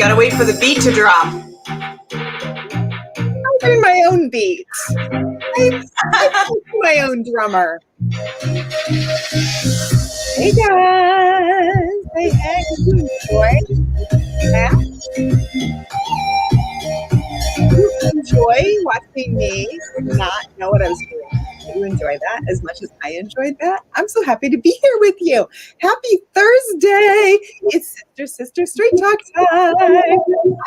Gotta wait for the beat to drop. I'm doing my own beat. I'm my own drummer. Hey guys. Hey, did you enjoy that? Did you enjoy watching me not know what I was doing? Did you enjoy that as much as I enjoyed that? I'm so happy to be here with you. Happy Thursday. It's Sister Straight Talk time.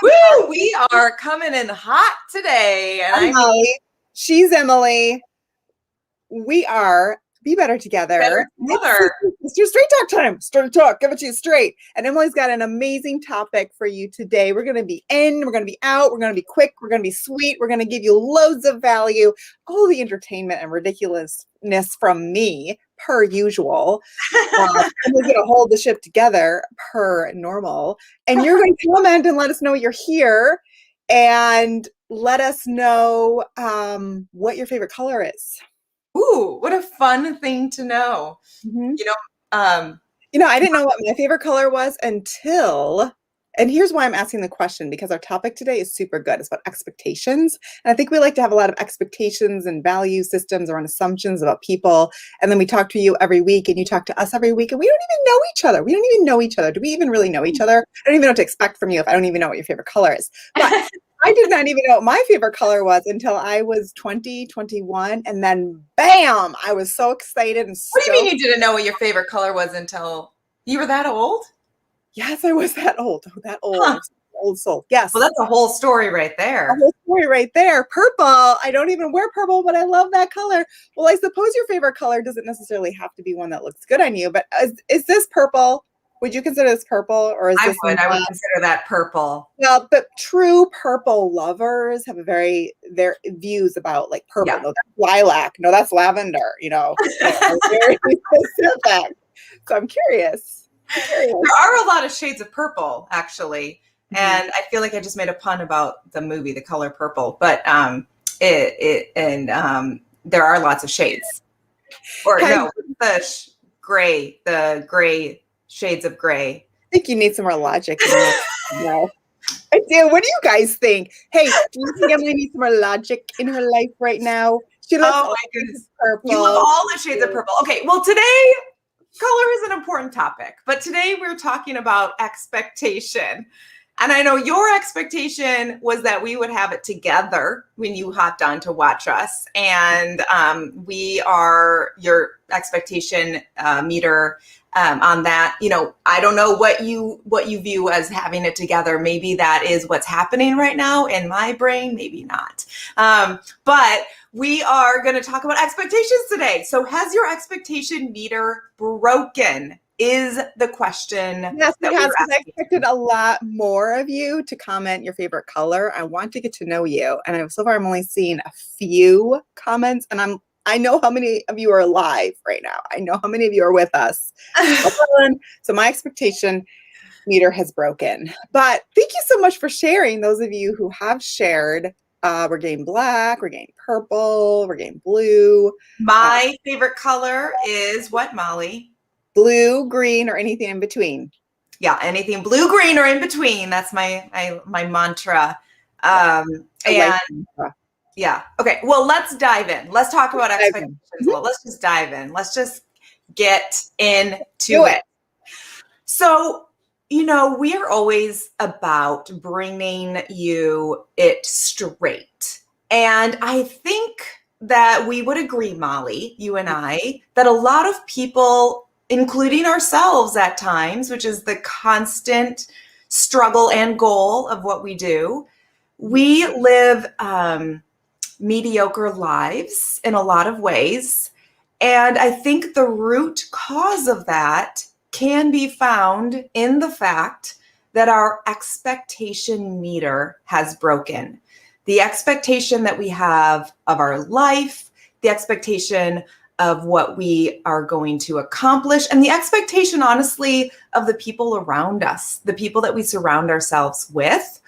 Woo! We are coming in hot today. And I'm Molly. She's Emily. We are Be Better Together. It's your Straight Talk time. Straight Talk. Give it to you straight. And Emily's got an amazing topic for you today. We're going to be in, we're going to be out, we're going to be quick, we're going to be sweet, we're going to give you loads of value, all the entertainment and ridiculousness from me, per usual. And we're going to hold the ship together per normal. And you're going to comment and let us know you're here and let us know what your favorite color is. Ooh, what a fun thing to know. Mm-hmm. I didn't know what my favorite color was until, and here's why I'm asking the question, because our topic today is super good. It's about expectations. And I think we like to have a lot of expectations and value systems around assumptions about people. And then we talk to you every week and you talk to us every week and we don't even know each other. We don't even know each other. Do we even really know each other? I don't even know what to expect from you if I don't even know what your favorite color is. But I did not even know what my favorite color was until I was 20, 21. And then bam, I was so excited and What do you mean you didn't know what your favorite color was until you were that old? Yes, I was that old. Oh, that old. Huh. Old soul. Yes. Well, that's a whole story right there. A whole story right there. Purple. I don't even wear purple, but I love that color. Well, I suppose your favorite color doesn't necessarily have to be one that looks good on you, but is this purple? Would you consider this purple, or is this? I would consider that purple. Well, but true purple lovers have their views about like purple. Yeah. No, that's lilac. No, that's lavender. Very specific. So I'm curious. There are a lot of shades of purple, actually, and I feel like I just made a pun about the movie, The Color Purple. But there are lots of shades. Or no, the gray. Shades of gray. I think you need some more logic. No, I do. What do you guys think? Hey, do you think Emily needs some more logic in her life right now? She loves my goodness, purple. You love all the shades of purple. Okay, well today, color is an important topic, but today we're talking about expectation. And I know your expectation was that we would have it together when you hopped on to watch us. And we are your expectation meter on that. I don't know what you view as having it together. Maybe that is what's happening right now in my brain, maybe not. But we are going to talk about expectations today. So has your expectation meter broken? Is the question. Yes, because I expected a lot more of you to comment your favorite color. I want to get to know you. And so far I'm only seeing a few comments, and I know how many of you are live right now. I know how many of you are with us. So my expectation meter has broken. But thank you so much for sharing. Those of you who have shared, we're getting black, we're getting purple, we're getting blue. My favorite color is what, Molly? Blue, green, or anything in between. Yeah, anything blue, green, or in between. That's my mantra. Yeah. Okay. Well, let's dive in. Let's talk about expectations. Well, let's just dive in. Let's just get into it. So, we are always about bringing you it straight. And I think that we would agree, Molly, you and I, that a lot of people, including ourselves at times, which is the constant struggle and goal of what we do, we live mediocre lives in a lot of ways. And I think the root cause of that can be found in the fact that our expectation meter has broken. The expectation that we have of our life, the expectation of what we are going to accomplish, and the expectation, honestly, of the people around us, the people that we surround ourselves with,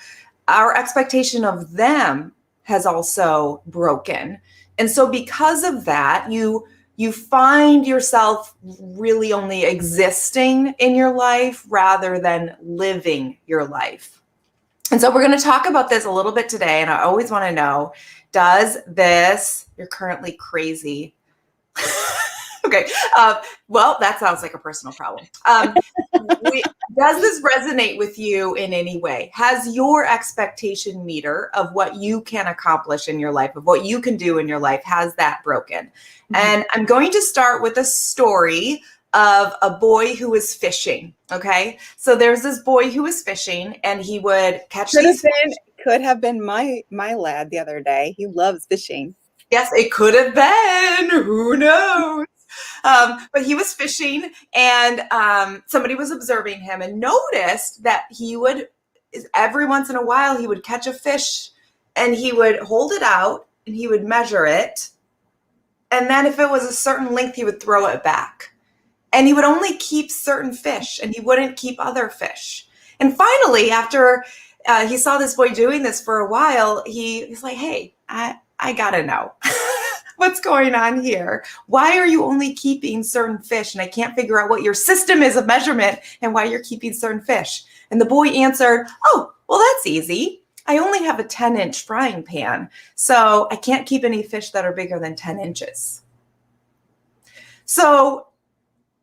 our expectation of them has also broken. And so because of that, you find yourself really only existing in your life rather than living your life. And so we're going to talk about this a little bit today. And I always want to know, you're currently crazy. Okay. Well, that sounds like a personal problem. Does this resonate with you in any way? Has your expectation meter of what you can accomplish in your life, of what you can do in your life, has that broken? Mm-hmm. And I'm going to start with a story of a boy who was fishing. Okay. So there's this boy who was fishing, and he would catch could have been my lad the other day. He loves fishing. Yes, it could have been. Who knows? But he was fishing, and somebody was observing him and noticed that he would, every once in a while, he would catch a fish, and he would hold it out and he would measure it. And then if it was a certain length, he would throw it back. And he would only keep certain fish, and he wouldn't keep other fish. And finally, after he saw this boy doing this for a while, he's like, hey, I gotta know what's going on here. Why are you only keeping certain fish? And I can't figure out what your system is of measurement and why you're keeping certain fish. And the boy answered, oh, well, that's easy. I only have a 10-inch frying pan, so I can't keep any fish that are bigger than 10 inches. So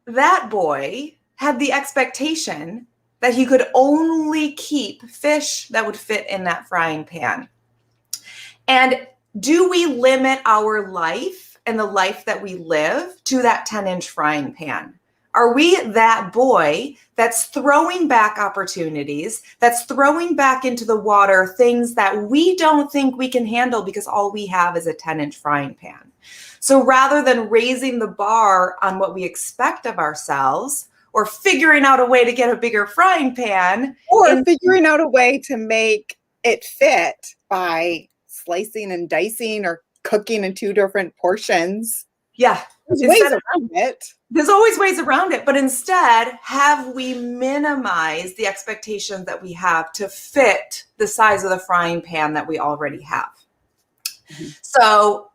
that boy had the expectation that he could only keep fish that would fit in that frying pan. And do we limit our life and the life that we live to that 10-inch frying pan? Are we that boy that's throwing back opportunities, that's throwing back into the water things that we don't think we can handle because all we have is a 10-inch frying pan? So rather than raising the bar on what we expect of ourselves, or figuring out a way to get a bigger frying pan, or figuring out a way to make it fit by slicing and dicing or cooking in two different portions. Yeah. There's ways around it. There's always ways around it. But instead, have we minimized the expectations that we have to fit the size of the frying pan that we already have? Mm-hmm. So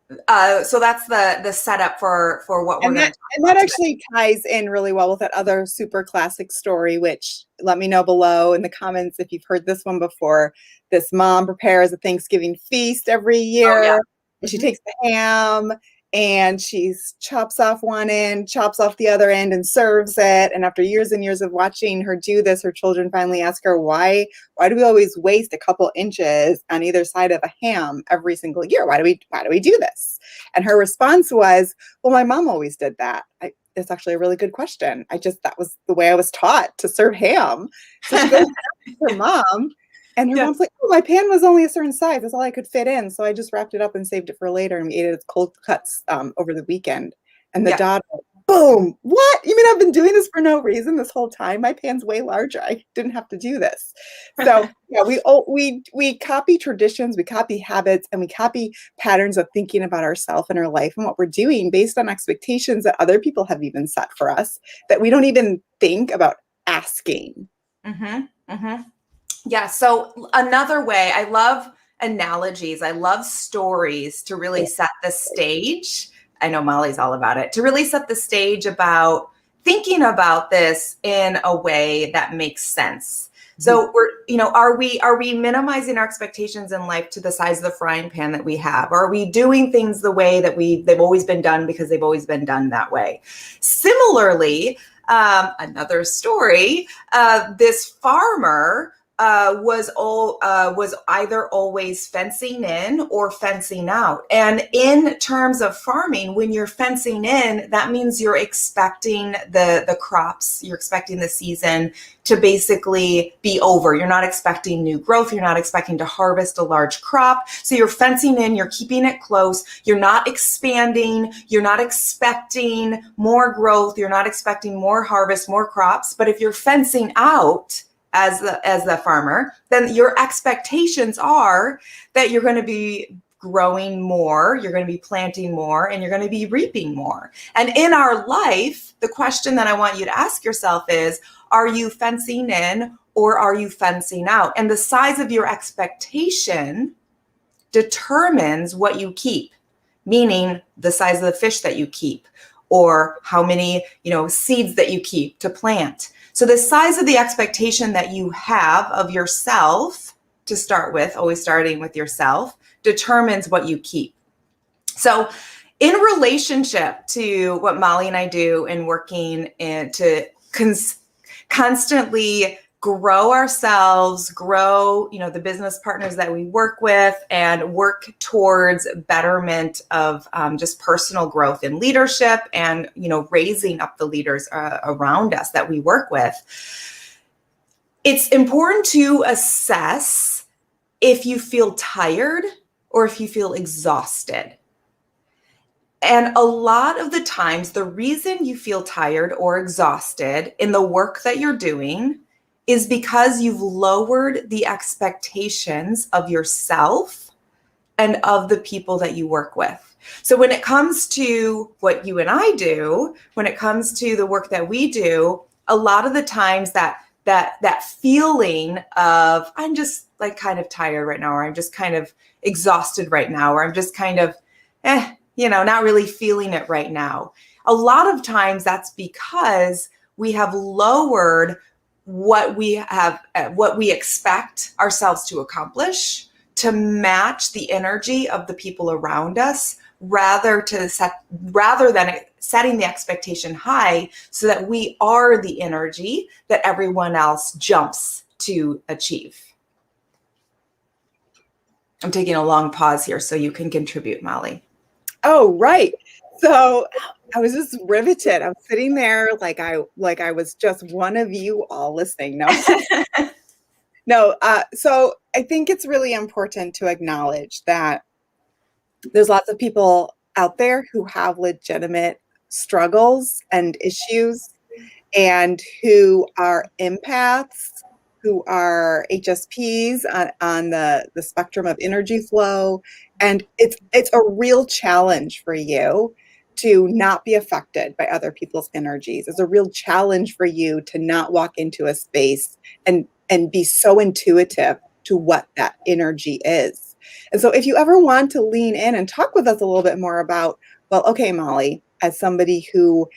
that's the setup for what we're going to talk about. And that actually ties in really well with that other super classic story, which let me know below in the comments if you've heard this one before. This mom prepares a Thanksgiving feast every year. Oh, yeah. And she takes the ham and she chops off one end, chops off the other end, and serves it. And after years and years of watching her do this, her children finally ask her, why do we always waste a couple inches on either side of a ham every single year? Why do we do this? And her response was, well, my mom always did that. It's actually a really good question. That was the way I was taught to serve ham. So she goes to her mom. And her mom's like, oh, my pan was only a certain size. That's all I could fit in. So I just wrapped it up and saved it for later. And we ate it as cold cuts over the weekend. And the daughter, boom, what? You mean I've been doing this for no reason this whole time? My pan's way larger. I didn't have to do this. So yeah, we copy traditions, we copy habits, and we copy patterns of thinking about ourselves and our life and what we're doing based on expectations that other people have even set for us that we don't even think about asking. Mm-hmm. Mm-hmm. Yeah. So another way, I love analogies. I love stories to really set the stage. I know Molly's all about it, to really set the stage about thinking about this in a way that makes sense. So are we minimizing our expectations in life to the size of the frying pan that we have? Or are we doing things the way that they've always been done because they've always been done that way? Similarly, another story, this farmer was either always fencing in or fencing out. And in terms of farming, when you're fencing in, that means you're expecting the crops, you're expecting the season to basically be over. You're not expecting new growth. You're not expecting to harvest a large crop. So you're fencing in, you're keeping it close. You're not expanding. You're not expecting more growth. You're not expecting more harvest, more crops. But if you're fencing out, as the farmer, then your expectations are that you're going to be growing more, you're going to be planting more, and you're going to be reaping more. And in our life, the question that I want you to ask yourself is, are you fencing in or are you fencing out? And the size of your expectation determines what you keep, meaning the size of the fish that you keep or how many, seeds that you keep to plant. So the size of the expectation that you have of yourself to start with, always starting with yourself, determines what you keep. So in relationship to what Molly and I do in working to constantly grow ourselves, grow, the business partners that we work with, and work towards betterment of just personal growth in leadership and, raising up the leaders around us that we work with. It's important to assess if you feel tired or if you feel exhausted. And a lot of the times, the reason you feel tired or exhausted in the work that you're doing is because you've lowered the expectations of yourself and of the people that you work with. So when it comes to what you and I do, when it comes to the work that we do, a lot of the times that feeling of, I'm just like kind of tired right now, or I'm just kind of exhausted right now, or I'm just kind of, not really feeling it right now. A lot of times that's because we have lowered what we expect ourselves to accomplish to match the energy of the people around us, rather than setting the expectation high so that we are the energy that everyone else jumps to achieve. I'm taking a long pause here so you can contribute, Molly. Oh, right. So I was just riveted. I'm sitting there like I was just one of you all listening. No, so I think it's really important to acknowledge that there's lots of people out there who have legitimate struggles and issues, and who are empaths, who are HSPs on the spectrum of energy flow. And it's a real challenge for you to not be affected by other people's energies. It's a real challenge for you to not walk into a space and be so intuitive to what that energy is. And so if you ever want to lean in and talk with us a little bit more about, well, okay, Molly, as somebody who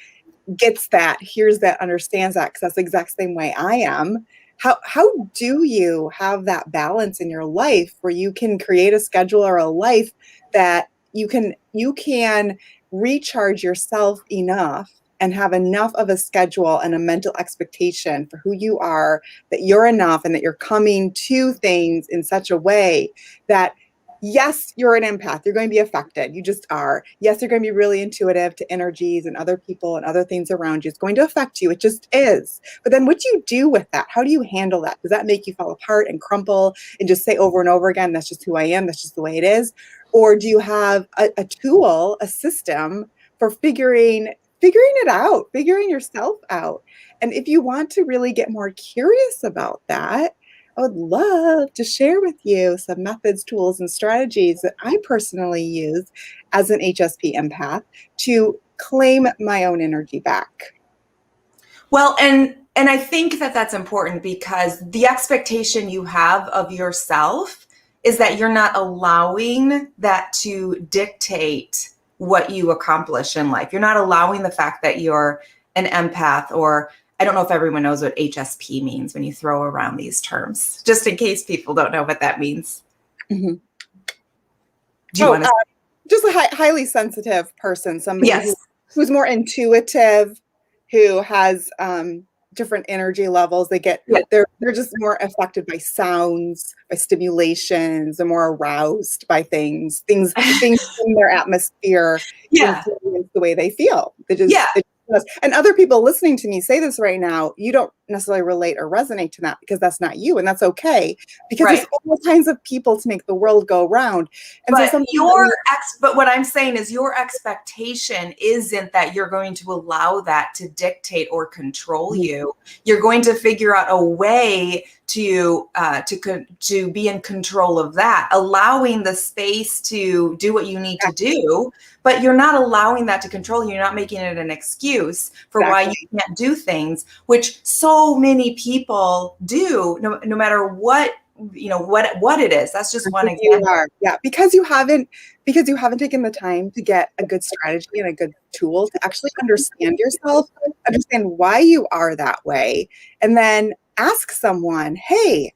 gets that, hears that, understands that, because that's the exact same way I am. How do you have that balance in your life where you can create a schedule or a life that you can recharge yourself enough and have enough of a schedule and a mental expectation for who you are, that you're enough and that you're coming to things in such a way that, yes, you're an empath. You're going to be affected. You just are. Yes, you're going to be really intuitive to energies and other people and other things around you. It's going to affect you. It just is. But then what do you do with that? How do you handle that? Does that make you fall apart and crumple and just say over and over again, that's just who I am. That's just the way it is? Or do you have a tool, a system for figuring it out, figuring yourself out? And if you want to really get more curious about that, I would love to share with you some methods, tools, and strategies that I personally use as an HSP empath to claim my own energy back. Well, and I think that that's important, because the expectation you have of yourself is that you're not allowing that to dictate what you accomplish in life. You're not allowing the fact that you're an empath, or I don't know if everyone knows what HSP means when you throw around these terms, just in case people don't know what that means. Mm-hmm. Do you want to? Just a highly sensitive person, somebody who's more intuitive, who has different energy levels. They're just more affected by sounds, by stimulations. They're more aroused by things in their atmosphere influence the way they feel. And other people listening to me say this right now, you don't necessarily relate or resonate to that, because that's not you, and that's okay, because there's all kinds of people to make the world go round. And but what I'm saying is, your expectation isn't that you're going to allow that to dictate or control you. You're going to figure out a way to be in control of that, allowing the space to do what you need to do, but you're not allowing that to control you. You're not making it an excuse for why you can't do things, which so many people do, no matter what it is. That's just one example. Yeah, because you haven't taken the time to get a good strategy and a good tool to actually understand yourself, understand why you are that way, and then ask someone, hey,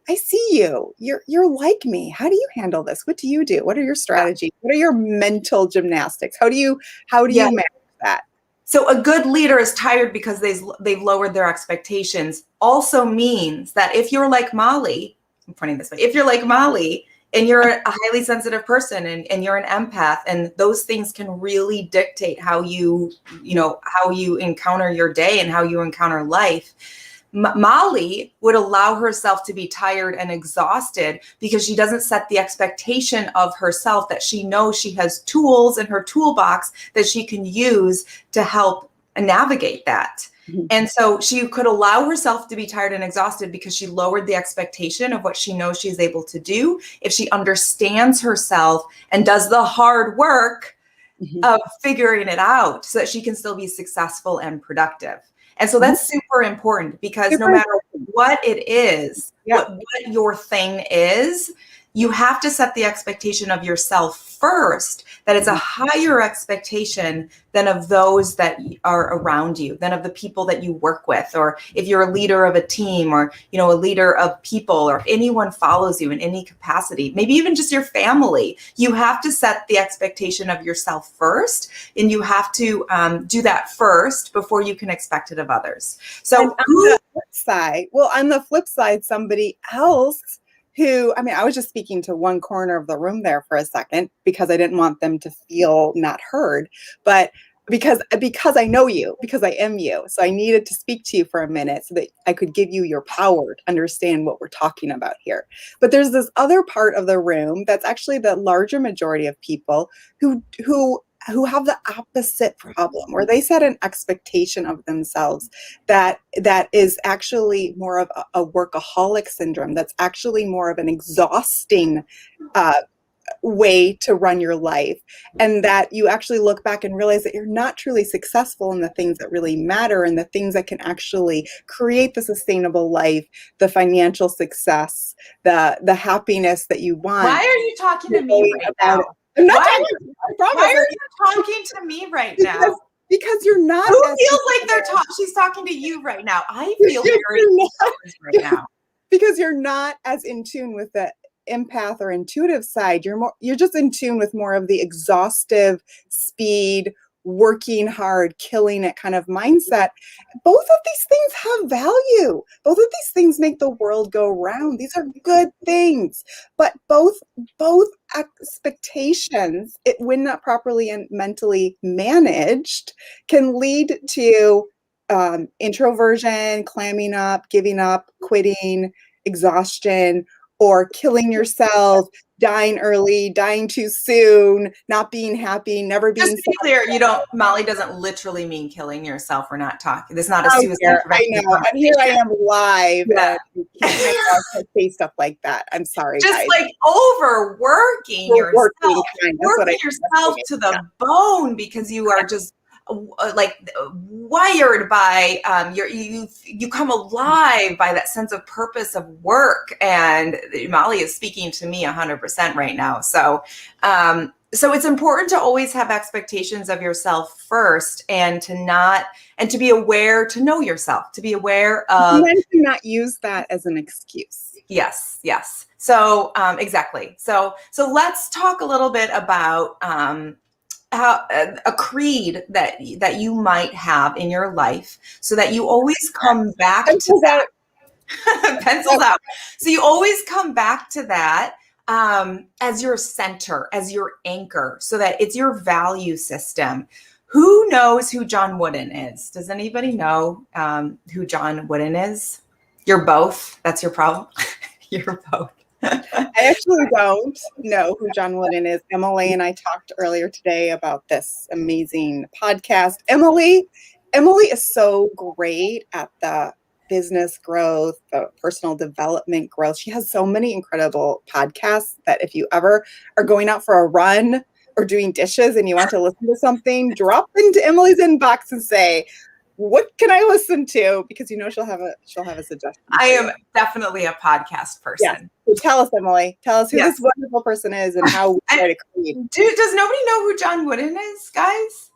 I see you. You're like me. How do you handle this? What do you do? What are your strategies? What are your mental gymnastics? How do you manage that? So a good leader is tired because they've lowered their expectations. Also means that if you're like Molly, I'm pointing this way, if you're like Molly and you're a highly sensitive person and you're an empath, and those things can really dictate how you encounter your day and how you encounter life. Molly would allow herself to be tired and exhausted because she doesn't set the expectation of herself that she knows she has tools in her toolbox that she can use to help navigate that. Mm-hmm. And so she could allow herself to be tired and exhausted because she lowered the expectation of what she knows she's able to do. If she understands herself and does the hard work of figuring it out so that she can still be successful and productive. And so that's super important because no matter what it is, what your thing is, you have to set the expectation of yourself first, that it's a higher expectation than of those that are around you, than of the people that you work with, or if you're a leader of a team, or, a leader of people, or if anyone follows you in any capacity, maybe even just your family. You have to set the expectation of yourself first, and you have to do that first before you can expect it of others. So on the flip side, somebody else who, I was just speaking to one corner of the room there for a second because I didn't want them to feel not heard, but because I know you, because I am you. So I needed to speak to you for a minute so that I could give you your power to understand what we're talking about here. But there's this other part of the room that's actually the larger majority of people who have the opposite problem, where they set an expectation of themselves that is actually more of a workaholic syndrome. That's actually more of an exhausting way to run your life, and that you actually look back and realize that you're not truly successful in the things that really matter and the things that can actually create the sustainable life, the financial success, the happiness that you want. Why are you talking to me right now? Why are you talking to me right now? Because you're not. Who feels like she's talking to you right now? I feel very right now. Because you're not as in tune with the empath or intuitive side. You're just in tune with more of the exhaustive speed, working hard, killing it kind of mindset. Both of these things have value. Both of these things make the world go round. These are good things. But both expectations, when not properly and mentally managed, can lead to introversion, clamming up, giving up, quitting, exhaustion, or killing yourself, dying early, dying too soon, not being happy, never being. Just to be clear, Molly doesn't literally mean killing yourself. We're not talking. This is not a suicide. I know. And here I am live. Yeah. And say stuff like that. I'm sorry. Just guys. Like overworking yourself, working yourself to the bone because you are just like wired by you come alive by that sense of purpose of work. And Molly is speaking to me 100% right now. So it's important to always have expectations of yourself first, and to be aware, to know yourself, to be aware of, and to not use that as an excuse. Yes. So exactly. So let's talk a little bit about how a creed that you might have in your life, so that you always come back to that. Pencils out. So you always come back to that as your center, as your anchor, so that it's your value system. Who knows who John Wooden is? Does anybody know who John Wooden is? You're both. That's your problem. You're both. I actually don't know who John Wooden is. Emily and I talked earlier today about this amazing podcast. Emily is so great at the business growth, the personal development growth. She has so many incredible podcasts that if you ever are going out for a run or doing dishes and you want to listen to something, drop into Emily's inbox and say, what can I listen to? Because she'll have a suggestion. I am definitely a podcast person. Yeah. So tell us, Emily. Tell us who this wonderful person is and how we try to create. Does nobody know who John Wooden is, guys?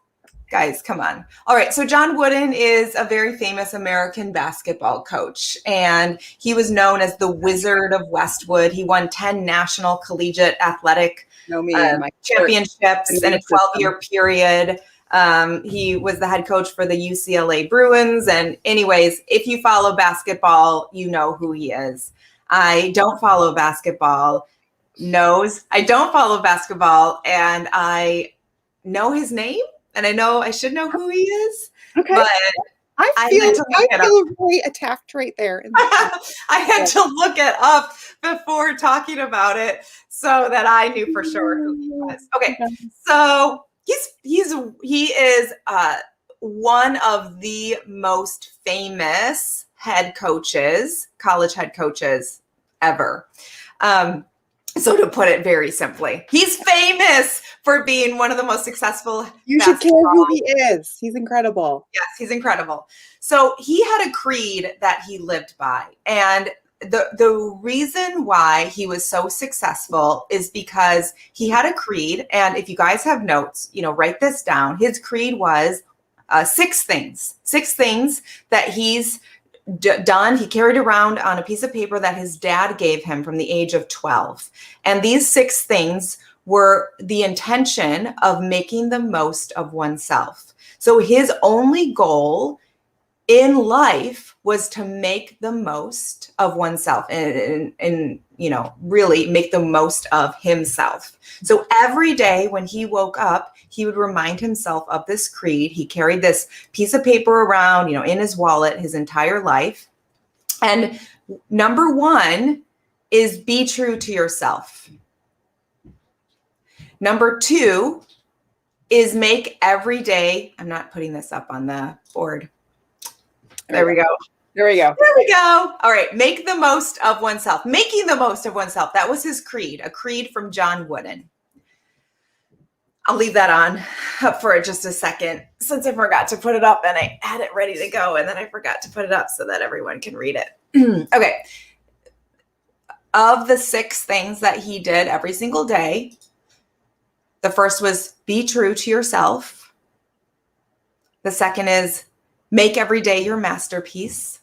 Guys, come on. All right. So John Wooden is a very famous American basketball coach, and he was known as the Wizard of Westwood. He won 10 national collegiate athletic championships in a 12-year period. He was the head coach for the UCLA Bruins. And anyways, if you follow basketball, you know who he is. I don't follow basketball. I don't follow basketball, and I know his name. And I know I should know who he is. Okay. But I feel really attacked right there. I had to look it up before talking about it so that I knew for sure who he was. Okay. So he is one of the most famous college head coaches ever. So to put it very simply, he's famous for being one of the most successful. You should care who he is. He's incredible. Yes, he's incredible. So he had a creed that he lived by. And the reason why he was so successful is because he had a creed. And if you guys have notes, write this down. His creed was 6 things that he's done. He carried around on a piece of paper that his dad gave him from the age of 12. And these 6 things were the intention of making the most of oneself. So his only goal in life was to make the most of oneself and really make the most of himself. So every day when he woke up, he would remind himself of this creed. He carried this piece of paper around, in his wallet his entire life. And number 1 is be true to yourself. Number 2 is make every day. I'm not putting this up on the board. There we go. All right. Make the most of oneself. Making the most of oneself. That was his creed, a creed from John Wooden. I'll leave that on up for just a second since I forgot to put it up and I had it ready to go and then I forgot to put it up so that everyone can read it. Okay. Of the 6 things that he did every single day, the first was be true to yourself. The second is make every day your masterpiece.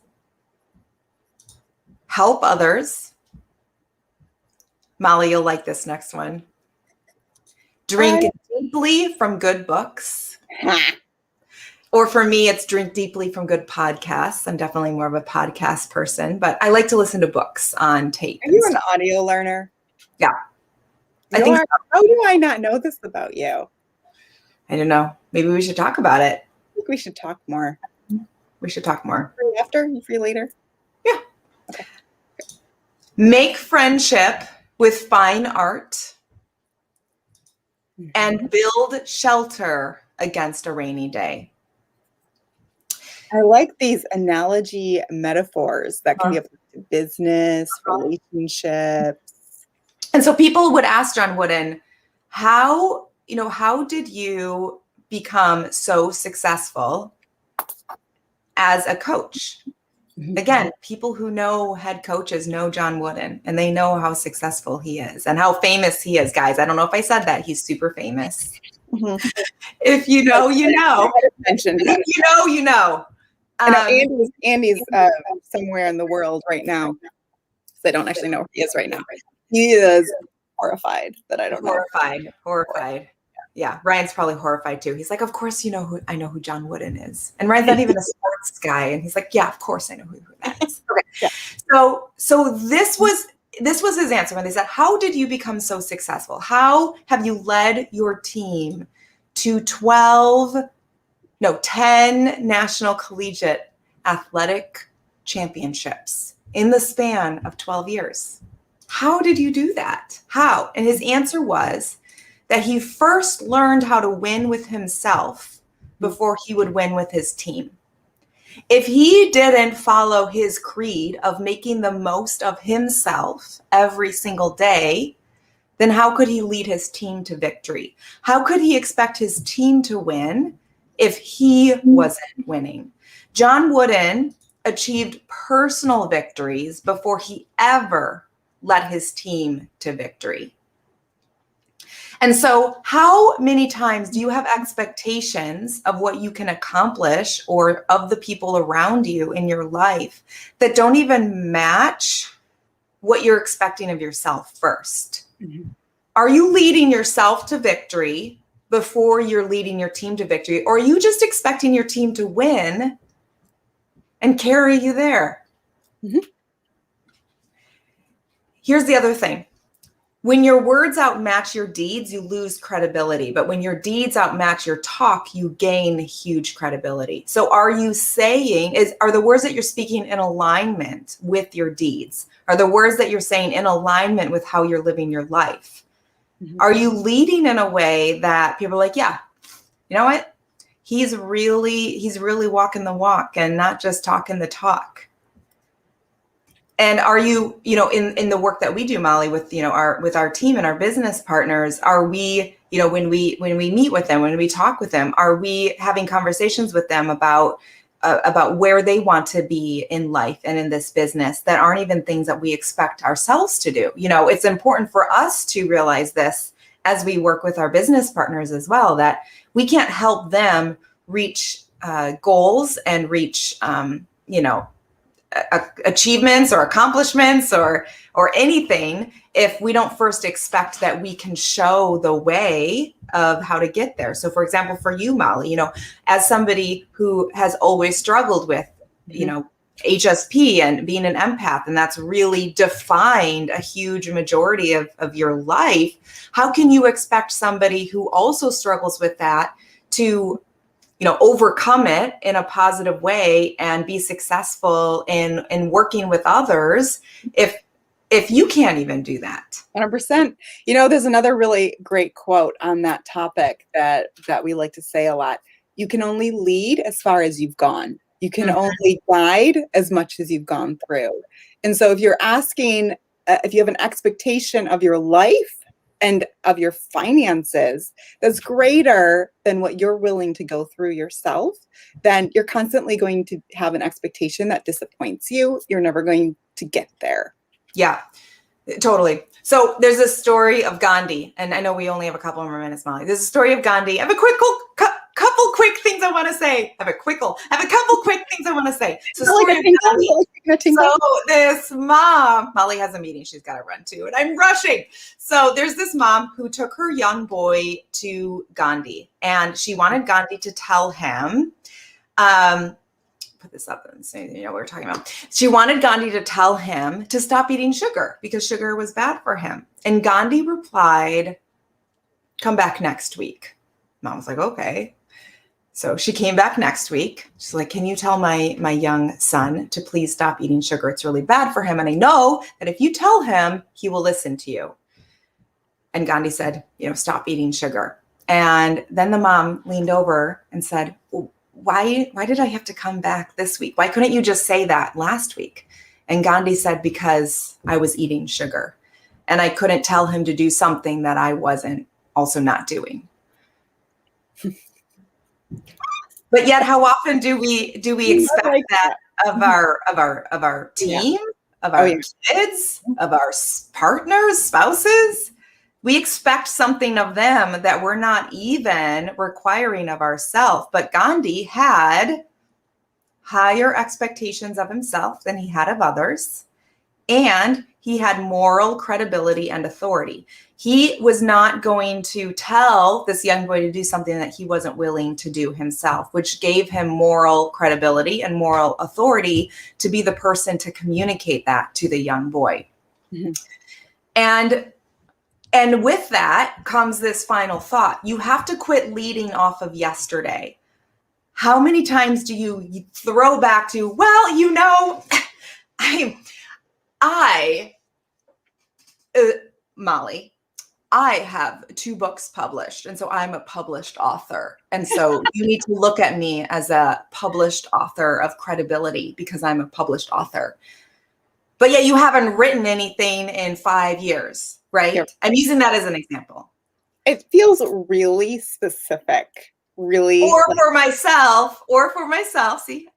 Help others. Molly, you'll like this next one. Drink deeply from good books. Or for me, it's drink deeply from good podcasts. I'm definitely more of a podcast person, but I like to listen to books on tape. Are you an audio learner? Yeah. I think so. How do I not know this about you? I don't know. Maybe we should talk about it. I think we should talk more. We should talk more. Free after? You free later? Yeah. Okay. Make friendship with fine art and build shelter against a rainy day. I like these analogy metaphors that can be applied to business, relationships. And so people would ask John Wooden, how did you become so successful as a coach? Again, people who know head coaches know John Wooden and they know how successful he is and how famous he is, guys. I don't know if I said that. He's super famous. Mm-hmm. If you know, you know. If you know, you know. Andy's somewhere in the world right now. So I don't actually know where he is right now. He is horrified that I don't know. Horrified. Yeah, Ryan's probably horrified too. He's like, of course, I know who John Wooden is. And Ryan's not even a sports guy. And he's like, yeah, of course I know who that is. Okay. Yeah. So this was his answer when they said, how did you become so successful? How have you led your team to 10 national collegiate athletic championships in the span of 12 years? How did you do that? How? And his answer was that he first learned how to win with himself before he would win with his team. If he didn't follow his creed of making the most of himself every single day, then how could he lead his team to victory? How could he expect his team to win if he wasn't winning? John Wooden achieved personal victories before he ever led his team to victory. And so how many times do you have expectations of what you can accomplish or of the people around you in your life that don't even match what you're expecting of yourself first? Mm-hmm. Are you leading yourself to victory before you're leading your team to victory? Or are you just expecting your team to win and carry you there? Mm-hmm. Here's the other thing. When your words outmatch your deeds, you lose credibility. But when your deeds outmatch your talk, you gain huge credibility. So are the words that you're speaking in alignment with your deeds? Are the words that you're saying in alignment with how you're living your life? Mm-hmm. Are you leading in a way that people are like, yeah, you know what? He's really walking the walk and not just talking the talk. And are you, in the work that we do, Molly, with our team and our business partners, are we, when we meet with them, when we talk with them, are we having conversations with them about where they want to be in life and in this business that aren't even things that we expect ourselves to do? It's important for us to realize this as we work with our business partners as well, that we can't help them reach goals and reach, achievements or accomplishments or anything if we don't first expect that we can show the way of how to get there. So for example, for you, Molly, as somebody who has always struggled with, HSP and being an empath, and that's really defined a huge majority of your life, how can you expect somebody who also struggles with that to overcome it in a positive way and be successful in working with others if you can't even do that? 100%. There's another really great quote on that topic that we like to say a lot. You can only lead as far as you've gone. You can only guide as much as you've gone through. And so if you're asking, if you have an expectation of your life and of your finances that's greater than what you're willing to go through yourself, then you're constantly going to have an expectation that disappoints you. You're never going to get there. Yeah, totally. So there's a story of Gandhi, and I know we only have a couple more minutes, Molly. There's a story of Gandhi. I have a couple quick things I want to say. I have a couple quick things I want to say. So, so this mom, Molly has a meeting she's got to run to, and I'm rushing. So there's this mom who took her young boy to Gandhi, and she wanted Gandhi to tell him, put this up and say, what we're talking about. She wanted Gandhi to tell him to stop eating sugar because sugar was bad for him. And Gandhi replied, "Come back next week." Mom was like, okay. So she came back next week. She's like, "Can you tell my young son to please stop eating sugar? It's really bad for him. And I know that if you tell him, he will listen to you." And Gandhi said, "Stop eating sugar." And then the mom leaned over and said, "Well, why did I have to come back this week? Why couldn't you just say that last week?" And Gandhi said, "Because I was eating sugar and I couldn't tell him to do something that I wasn't also not doing." But yet, how often do we expect that of our team, of our kids, of our partners, spouses? We expect something of them that we're not even requiring of ourselves. But Gandhi had higher expectations of himself than he had of others. And he had moral credibility and authority. He was not going to tell this young boy to do something that he wasn't willing to do himself, which gave him moral credibility and moral authority to be the person to communicate that to the young boy. Mm-hmm. And with that comes this final thought. You have to quit leading off of yesterday. How many times do you throw back to, well, Molly, I have 2 books published, and so I'm a published author. And so you need to look at me as a published author of credibility because I'm a published author. But yet you haven't written anything in 5 years, right? Yep. I'm using that as an example. It feels really specific. Really, or for myself. See,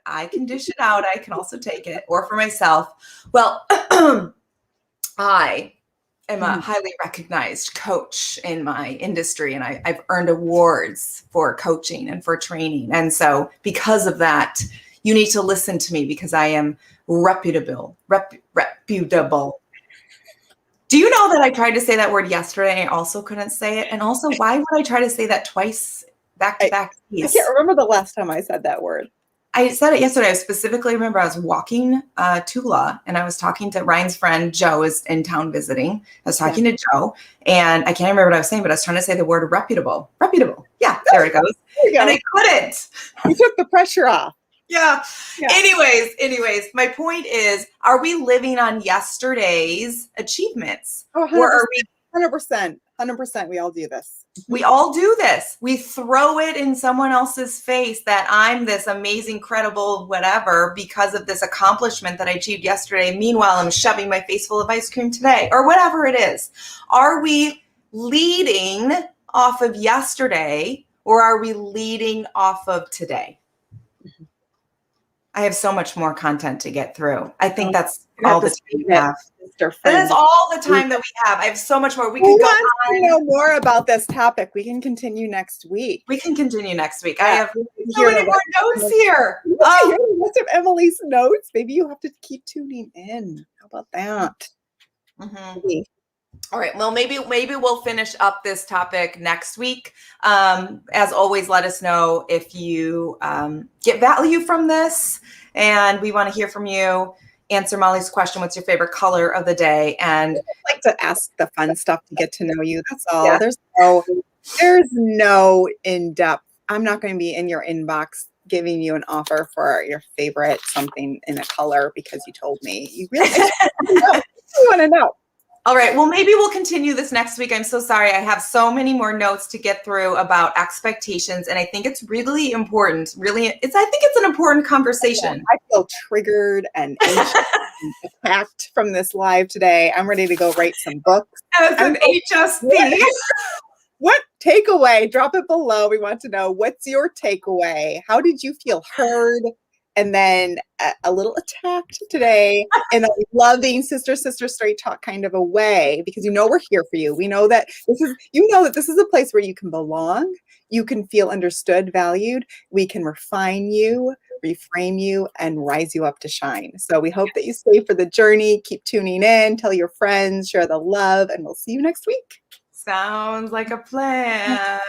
I can dish it out. I can also take it. Or for myself. Well, I am a highly recognized coach in my industry, and I've earned awards for coaching and for training. And so because of that, you need to listen to me because I am reputable. Do you know that I tried to say that word yesterday? I also couldn't say it. And also, why would I try to say that twice back to back? I can't remember the last time I said that word. I said it yesterday. I specifically remember I was walking Tula, and I was talking to Ryan's friend. Joe is in town visiting. I was talking to Joe, and I can't remember what I was saying, but I was trying to say the word reputable. Reputable. Yeah, there it goes. There you go. And I couldn't. You took the pressure off. Yeah. Anyways, my point is, are we living on yesterday's achievements? Oh, 100%, or are we 100%, we all do this. We all do this. We throw it in someone else's face that I'm this amazing, credible, whatever, because of this accomplishment that I achieved yesterday. Meanwhile, I'm shoving my face full of ice cream today, or whatever it is. Are we leading off of yesterday, or are we leading off of today? I have so much more content to get through. I think that's all the time we have. That's all the time that we have. I have so much more. We can go on. To know more about this topic. We can continue next week. I have so many more notes here. The rest of Emily's notes. Maybe you have to keep tuning in. How about that? All right. Well, maybe we'll finish up this topic next week. As always, let us know if you get value from this, and we want to hear from you. Answer Molly's question: what's your favorite color of the day? And I like to ask the fun stuff to get to know you. That's all. Yeah. There's no in-depth. I'm not going to be in your inbox giving you an offer for your favorite something in a color because you told me. You really want to know. All right. Well, maybe we'll continue this next week. I'm so sorry. I have so many more notes to get through about expectations. And I think it's really important. I think it's an important conversation. I feel triggered and attacked from this live today. I'm ready to go write some books. As an HSP. What takeaway? Drop it below. We want to know, what's your takeaway? How did you feel heard? And then a little attacked today in a loving sister straight talk kind of a way, because we're here for you. We know that this is a place where you can belong. You can feel understood, valued. We can refine you, reframe you, and rise you up to shine. So we hope that you stay for the journey. Keep tuning in. Tell your friends, share the love, and we'll see you next week. Sounds like a plan.